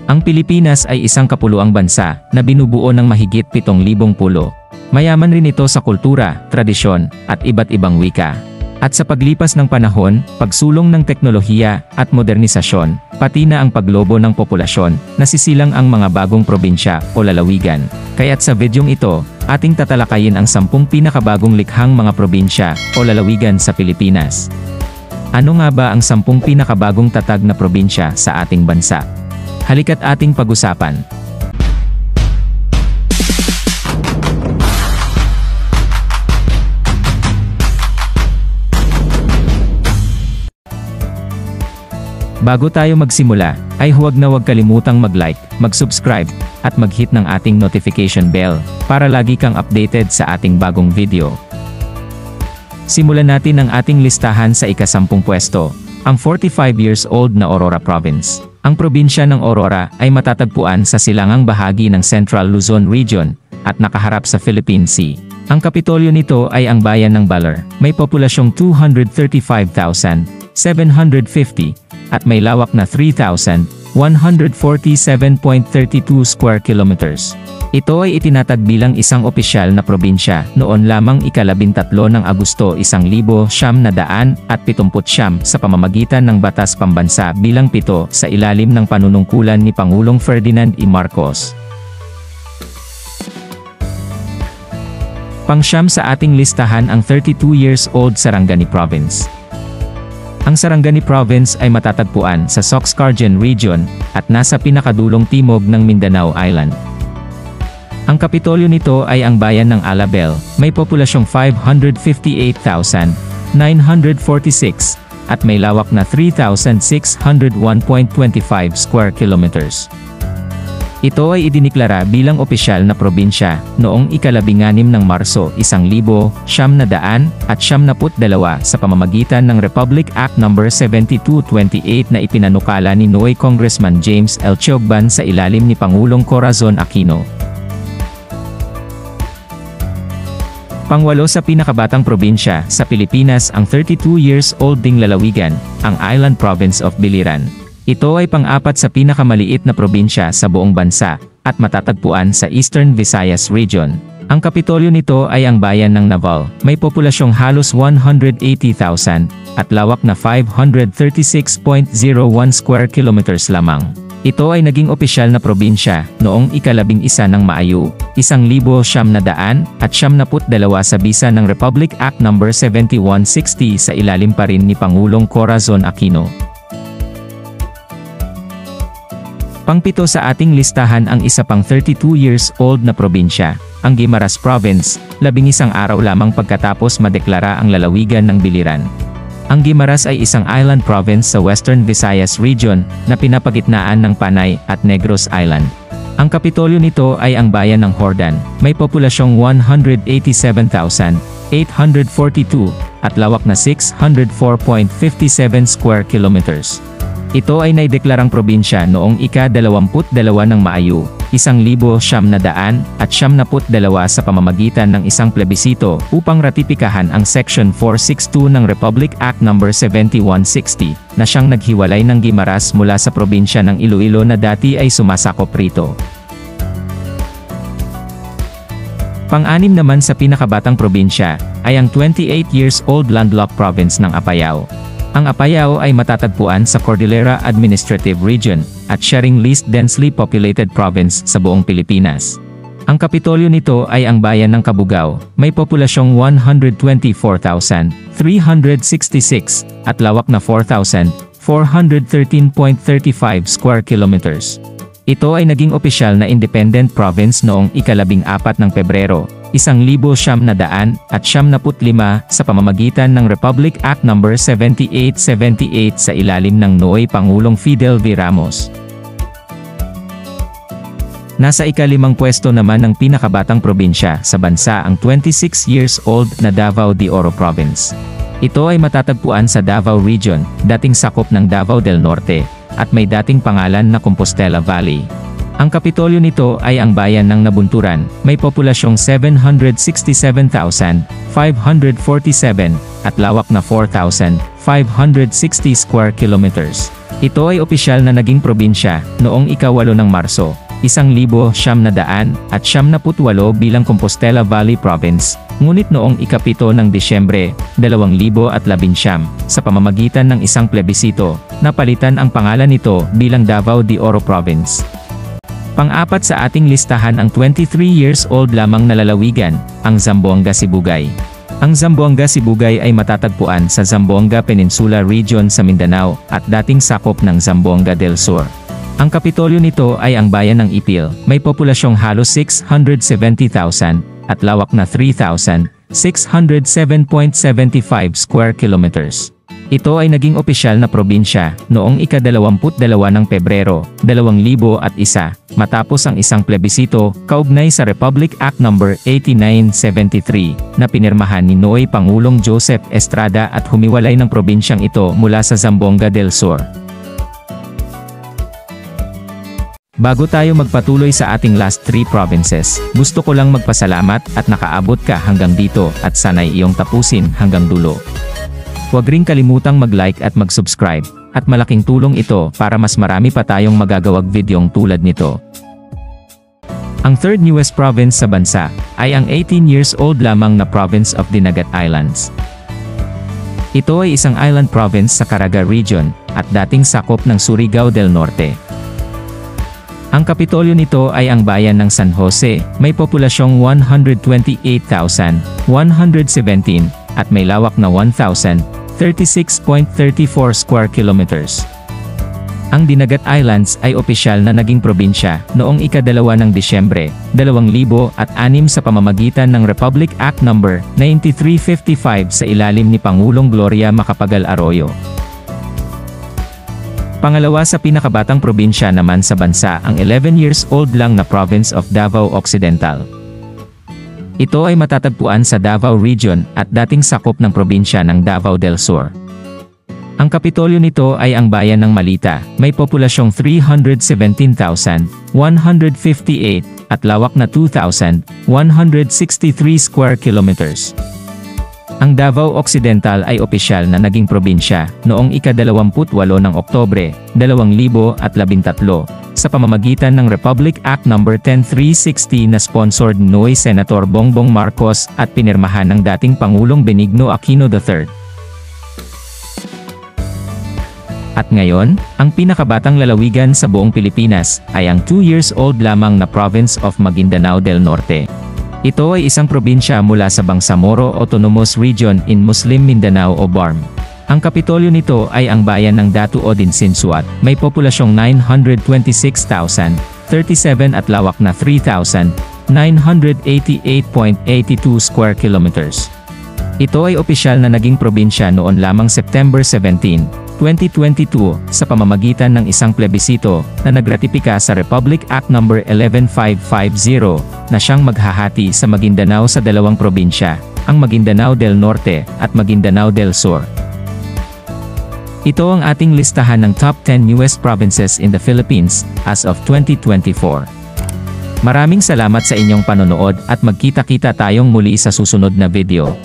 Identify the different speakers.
Speaker 1: Ang Pilipinas ay isang kapuluang bansa na binubuo ng mahigit 7,000 pulo. Mayaman rin ito sa kultura, tradisyon, at iba't ibang wika. At sa paglipas ng panahon, pagsulong ng teknolohiya at modernisasyon, pati na ang paglobo ng populasyon, nasisilang ang mga bagong probinsya o lalawigan. Kaya't sa videong ito, ating tatalakayin ang 10 pinakabagong likhang mga probinsya o lalawigan sa Pilipinas. Ano nga ba ang 10 pinakabagong tatag na probinsya sa ating bansa? Halika't ating pag-usapan. Bago tayo magsimula, ay huwag kalimutang mag-like, mag-subscribe, at mag-hit ng ating notification bell, para lagi kang updated sa ating bagong video. Simulan natin ang ating listahan sa ika-10 pwesto, ang 45 years old na Aurora Province. Ang probinsya ng Aurora ay matatagpuan sa silangang bahagi ng Central Luzon Region, at nakaharap sa Philippine Sea. Ang kapitolyo nito ay ang bayan ng Baler, may populasyong 235,750, at may lawak na 3,147.32 square kilometers. Ito ay itinatag bilang isang opisyal na probinsya noon lamang ika-13 ng Agosto 1979 sa pamamagitan ng Batas Pambansa bilang 7 sa ilalim ng panunungkulan ni Pangulong Ferdinand E. Marcos. Pang-9 sa ating listahan ang 32 years old Sarangani Province. Ang Sarangani Province ay matatagpuan sa Soxcargen Region at nasa pinakadulong timog ng Mindanao Island. Ang kapitolyo nito ay ang bayan ng Alabel, may populasyong 558,946 at may lawak na 3,601.25 square kilometers. Ito ay idiniklara bilang opisyal na probinsya noong ika-16 ng Marso 1972 sa pamamagitan ng Republic Act No. 7228 na ipinanukala ni Noy Congressman James L. Tiogban sa ilalim ni Pangulong Corazon Aquino. Pang-8 sa pinakabatang probinsya sa Pilipinas ang 32 years old ding lalawigan, ang Island Province of Biliran. Ito ay pang-4 sa pinakamaliit na probinsya sa buong bansa, at matatagpuan sa Eastern Visayas Region. Ang kapitolyo nito ay ang bayan ng Naval, may populasyong halos 180,000, at lawak na 536.01 square kilometers lamang. Ito ay naging opisyal na probinsya noong ika-11 ng Maayo, 1972 sa bisa ng Republic Act No. 7160 sa ilalim pa rin ni Pangulong Corazon Aquino. Pang-7 sa ating listahan ang isa pang 32 years old na probinsya, ang Guimaras Province, 11 araw lamang pagkatapos madeklara ang lalawigan ng Biliran. Ang Guimaras ay isang island province sa Western Visayas Region na pinapagitnaan ng Panay at Negros Island. Ang kapitolyo nito ay ang bayan ng Hordan, may populasyong 187,842 at lawak na 604.57 square kilometers. Ito ay naideklarang probinsya noong ika-22 ng Maayo, 1972 sa pamamagitan ng isang plebisito upang ratipikahan ang Section 462 ng Republic Act No. 7160, na siyang naghiwalay ng Guimaras mula sa probinsya ng Iloilo na dati ay sumasakop rito. Pang-6 naman sa pinakabatang probinsya ay ang 28 years old landlocked province ng Apayao. Ang Apayao ay matatagpuan sa Cordillera Administrative Region, at siya ring least densely populated province sa buong Pilipinas. Ang kapitolyo nito ay ang bayan ng Cabugao, may populasyong 124,366, at lawak na 4,413.35 square kilometers. Ito ay naging opisyal na independent province noong ika-14 ng Pebrero, 1975 sa pamamagitan ng Republic Act No. 7878 sa ilalim ng Noy Pangulong Fidel V. Ramos. Nasa ika-5 pwesto naman ng pinakabatang probinsya sa bansa ang 26 years old na Davao de Oro Province. Ito ay matatagpuan sa Davao Region, dating sakop ng Davao del Norte, at may dating pangalan na Compostela Valley. Ang kapitolyo nito ay ang bayan ng Nabunturan, may populasyong 767,547 at lawak na 4,560 square kilometers. Ito ay opisyal na naging probinsya noong ika-8 ng Marso, 1978 bilang Compostela Valley Province, ngunit noong ika-7 ng Disyembre, 2019, sa pamamagitan ng isang plebisito, napalitan ang pangalan nito bilang Davao de Oro Province. Pang-apat sa ating listahan ang 23 years old lamang na lalawigan, ang Zamboanga Sibugay. Ang Zamboanga Sibugay ay matatagpuan sa Zamboanga Peninsula Region sa Mindanao at dating sakop ng Zamboanga del Sur. Ang kapitolyo nito ay ang bayan ng Ipil, may populasyong halos 670,000 at lawak na 3,607.75 square kilometers. Ito ay naging opisyal na probinsya noong ika-22 ng Pebrero, 2001 matapos ang isang plebisito kaugnay sa Republic Act No. 8973 na pinirmahan ni Noy Pangulong Joseph Estrada at humiwalay ng probinsyang ito mula sa Zamboanga del Sur. Bago tayo magpatuloy sa ating last 3 provinces, gusto ko lang magpasalamat at nakaabot ka hanggang dito at sana'y iyong tapusin hanggang dulo. Huwag ring kalimutang mag-like at mag-subscribe, at malaking tulong ito para mas marami pa tayong magagawag videong tulad nito. Ang third newest province sa bansa ay ang 18 years old lamang na province of Dinagat Islands. Ito ay isang island province sa Caraga Region at dating sakop ng Surigao del Norte. Ang kapitolyo nito ay ang bayan ng San Jose, may populasyong 128,117 at may lawak na 1,036.34 square kilometers. Ang Dinagat Islands ay opisyal na naging probinsya noong ika-2 ng Disyembre, 2006 sa pamamagitan ng Republic Act No. 9355 sa ilalim ni Pangulong Gloria Macapagal Arroyo. Pangalawa sa pinakabatang probinsya naman sa bansa ang 11 years old lang na province of Davao Occidental. Ito ay matatagpuan sa Davao Region at dating sakop ng probinsya ng Davao del Sur. Ang kapitolyo nito ay ang bayan ng Malita, may populasyong 317,158 at lawak na 2,163 square kilometers. Ang Davao Occidental ay opisyal na naging probinsya noong ika-28 ng Oktubre, 2013 sa pamamagitan ng Republic Act No. 10360 na sponsored noy Senator Bongbong Marcos at pinirmahan ng dating Pangulong Benigno Aquino III. At ngayon, ang pinakabatang lalawigan sa buong Pilipinas ay ang 2 years old lamang na province of Maguindanao del Norte. Ito ay isang probinsya mula sa Bangsamoro Autonomous Region in Muslim Mindanao o BARM. Ang kapitolyo nito ay ang bayan ng Datu Odinsinsuat, may populasyong 926,037 at lawak na 3,988.82 square kilometers. Ito ay opisyal na naging probinsya noon lamang September 17, 2022 sa pamamagitan ng isang plebisito na nagratipika sa Republic Act No. 11550 na siyang maghahati sa Maguindanao sa dalawang probinsya, ang Maguindanao del Norte at Maguindanao del Sur. Ito ang ating listahan ng top 10 newest provinces in the Philippines as of 2024. Maraming salamat sa inyong panonood at magkita-kita tayong muli sa susunod na video.